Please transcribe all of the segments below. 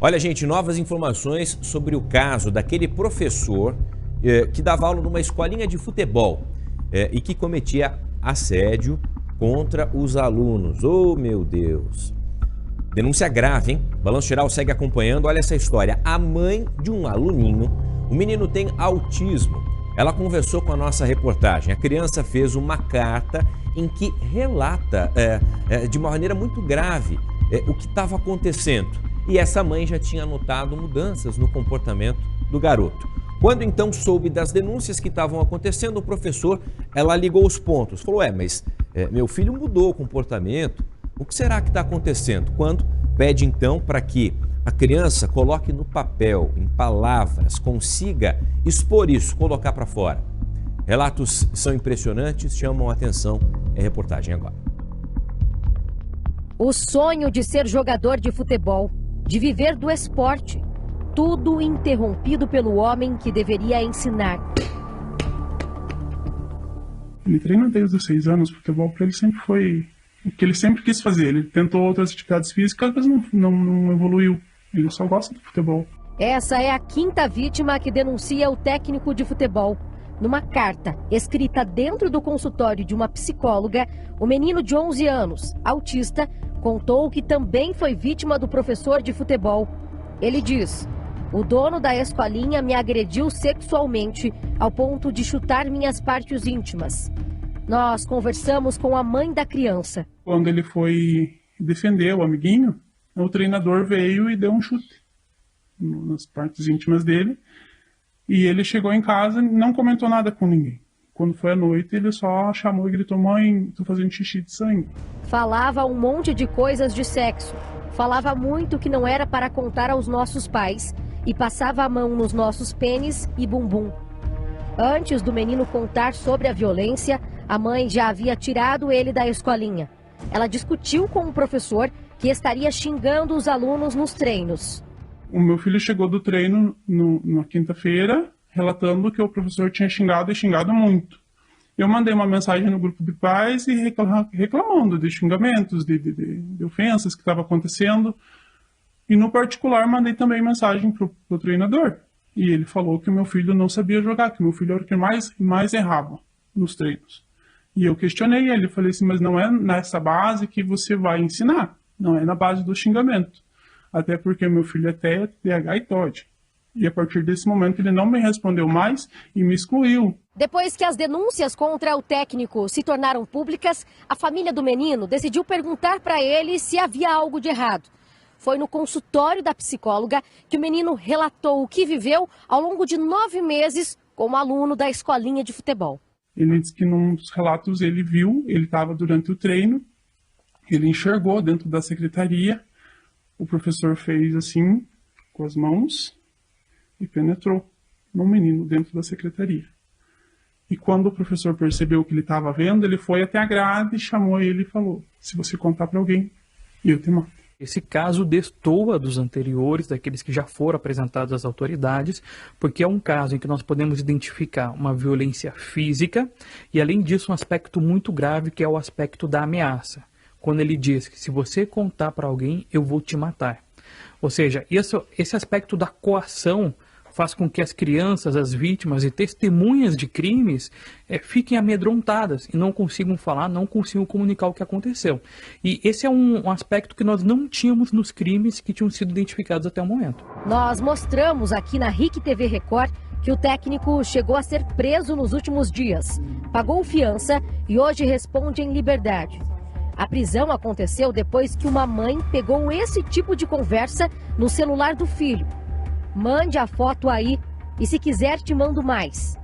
Olha, gente, novas informações sobre o caso daquele professor que dava aula numa escolinha de futebol e que cometia assédio contra os alunos. Oh, meu Deus! Denúncia grave, hein? Balanço Geral segue acompanhando. Olha essa história. A mãe de um aluninho, o menino tem autismo. Ela conversou com a nossa reportagem. A criança fez uma carta em que relata de uma maneira muito grave o que estava acontecendo. E essa mãe já tinha notado mudanças no comportamento do garoto. Quando então soube das denúncias que estavam acontecendo, o professor, ela ligou os pontos. Falou, mas meu filho mudou o comportamento. O que será que está acontecendo? Quando pede então para que a criança coloque no papel, em palavras, consiga expor isso, colocar para fora. Relatos são impressionantes, chamam a atenção. É reportagem agora. O sonho de ser jogador de futebol, de viver do esporte, tudo interrompido pelo homem que deveria ensinar. Ele treina desde os 6 anos. Futebol para ele sempre foi o que ele sempre quis fazer. Ele tentou outras atividades físicas, mas não evoluiu. Ele só gosta do futebol. Essa é a 5ª vítima que denuncia o técnico de futebol. Numa carta escrita dentro do consultório de uma psicóloga, o menino de 11 anos, autista, contou que também foi vítima do professor de futebol. Ele diz: o dono da escolinha me agrediu sexualmente ao ponto de chutar minhas partes íntimas. Nós conversamos com a mãe da criança. Quando ele foi defender o amiguinho, o treinador veio e deu um chute nas partes íntimas dele. E ele chegou em casa e não comentou nada com ninguém. Quando foi à noite, ele só chamou e gritou: mãe, tô fazendo xixi de sangue. Falava um monte de coisas de sexo. Falava muito que não era para contar aos nossos pais e passava a mão nos nossos pênis e bumbum. Antes do menino contar sobre a violência, a mãe já havia tirado ele da escolinha. Ela discutiu com o professor que estaria xingando os alunos nos treinos. O meu filho chegou do treino na quinta-feira, relatando que o professor tinha xingado e xingado muito. Eu mandei uma mensagem no grupo de pais e reclamando de xingamentos, de ofensas que estava acontecendo. E no particular mandei também mensagem para o treinador. E ele falou que o meu filho não sabia jogar, que o meu filho era o que mais errava nos treinos. E eu questionei ele, falei assim, mas não é nessa base que você vai ensinar, não é na base do xingamento. Até porque meu filho é TDAH e TOD. E a partir desse momento ele não me respondeu mais e me excluiu. Depois que as denúncias contra o técnico se tornaram públicas, a família do menino decidiu perguntar para ele se havia algo de errado. Foi no consultório da psicóloga que o menino relatou o que viveu ao longo de 9 meses como aluno da escolinha de futebol. Ele disse que num dos relatos ele viu, ele estava durante o treino, ele enxergou dentro da secretaria. O professor fez assim, com as mãos, e penetrou no menino dentro da secretaria. E quando o professor percebeu o que ele estava vendo, ele foi até a grade, chamou ele e falou: se você contar para alguém, eu te mato. Esse caso destoa dos anteriores, daqueles que já foram apresentados às autoridades, porque é um caso em que nós podemos identificar uma violência física e, além disso, um aspecto muito grave, que é o aspecto da ameaça. Quando ele diz que se você contar para alguém, eu vou te matar. Ou seja, esse aspecto da coação faz com que as crianças, as vítimas e testemunhas de crimes fiquem amedrontadas e não consigam falar, não consigam comunicar o que aconteceu. E esse é um aspecto que nós não tínhamos nos crimes que tinham sido identificados até o momento. Nós mostramos aqui na RIC TV Record que o técnico chegou a ser preso nos últimos dias, pagou fiança e hoje responde em liberdade. A prisão aconteceu depois que uma mãe pegou esse tipo de conversa no celular do filho. Mande a foto aí e, se quiser, te mando mais.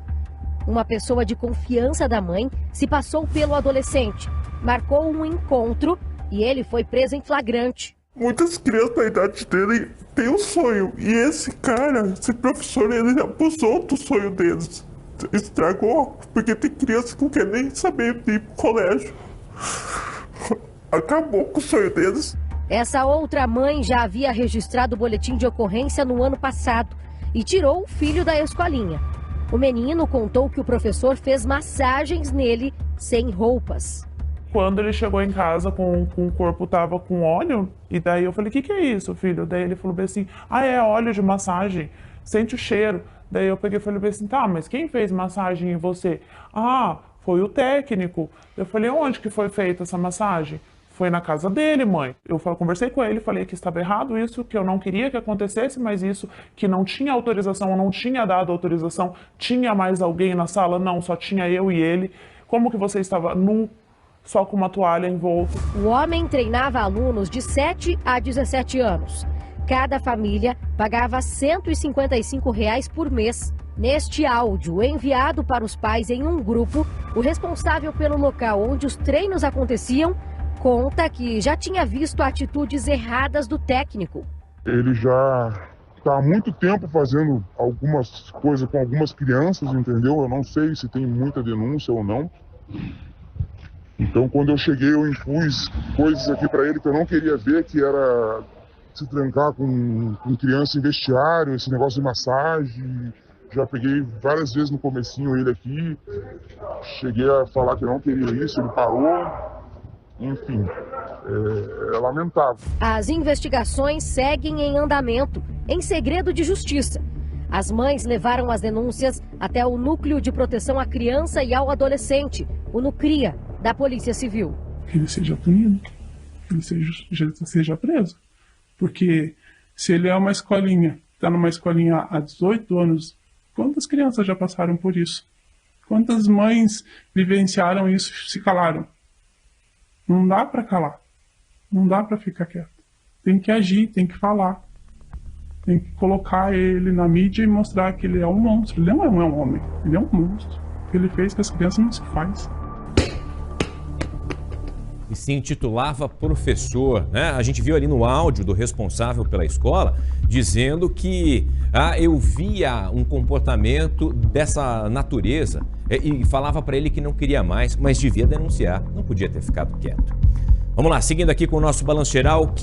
Uma pessoa de confiança da mãe se passou pelo adolescente, marcou um encontro e ele foi preso em flagrante. Muitas crianças da idade dele têm um sonho e esse cara, esse professor, ele abusou do sonho deles. Estragou, porque tem crianças que não querem nem saber de ir pro colégio. Acabou com o sonho deles. Essa outra mãe já havia registrado o boletim de ocorrência no ano passado e tirou o filho da escolinha. O menino contou que o professor fez massagens nele sem roupas. quando ele chegou em casa com o corpo tava com óleo, e daí eu falei, o que é isso, filho? Daí ele falou bem assim, é óleo de massagem, sente o cheiro. Daí eu peguei e falei bem assim, tá, mas quem fez massagem em você? Foi o técnico. Eu falei, onde que foi feita essa massagem? Foi na casa dele, mãe. Eu conversei com ele, falei que estava errado isso, que eu não queria que acontecesse, mas isso, que não tinha autorização, eu não tinha dado autorização. Tinha mais alguém na sala? Não, só tinha eu e ele. Como que você estava nu, só com uma toalha envolta? O homem treinava alunos de 7 a 17 anos. Cada família pagava R$ 155 por mês. Neste áudio enviado para os pais em um grupo, o responsável pelo local onde os treinos aconteciam conta que já tinha visto atitudes erradas do técnico. Ele já está há muito tempo fazendo algumas coisas com algumas crianças, entendeu? Eu não sei se tem muita denúncia ou não. Então, quando eu cheguei, eu impus coisas aqui para ele que eu não queria ver, que era se trancar com criança em vestiário, esse negócio de massagem. Já peguei várias vezes no comecinho ele aqui, cheguei a falar que eu não queria isso, ele parou. Enfim, é lamentável. As investigações seguem em andamento, em segredo de justiça. As mães levaram as denúncias até o Núcleo de Proteção à Criança e ao Adolescente, o NUCRIA, da Polícia Civil. Que ele seja punido, que ele seja preso. Porque se ele é uma escolinha, está numa escolinha há 18 anos, quantas crianças já passaram por isso? Quantas mães vivenciaram isso e se calaram? Não dá para calar. Não dá para ficar quieto. Tem que agir, tem que falar. Tem que colocar ele na mídia e mostrar que ele é um monstro. Ele não é um homem, ele é um monstro. O que ele fez com as crianças não se faz. E se intitulava professor, né? A gente viu ali no áudio do responsável pela escola dizendo que eu via um comportamento dessa natureza e falava para ele que não queria mais, mas devia denunciar, não podia ter ficado quieto. Vamos lá, seguindo aqui com o nosso Balanço Geral.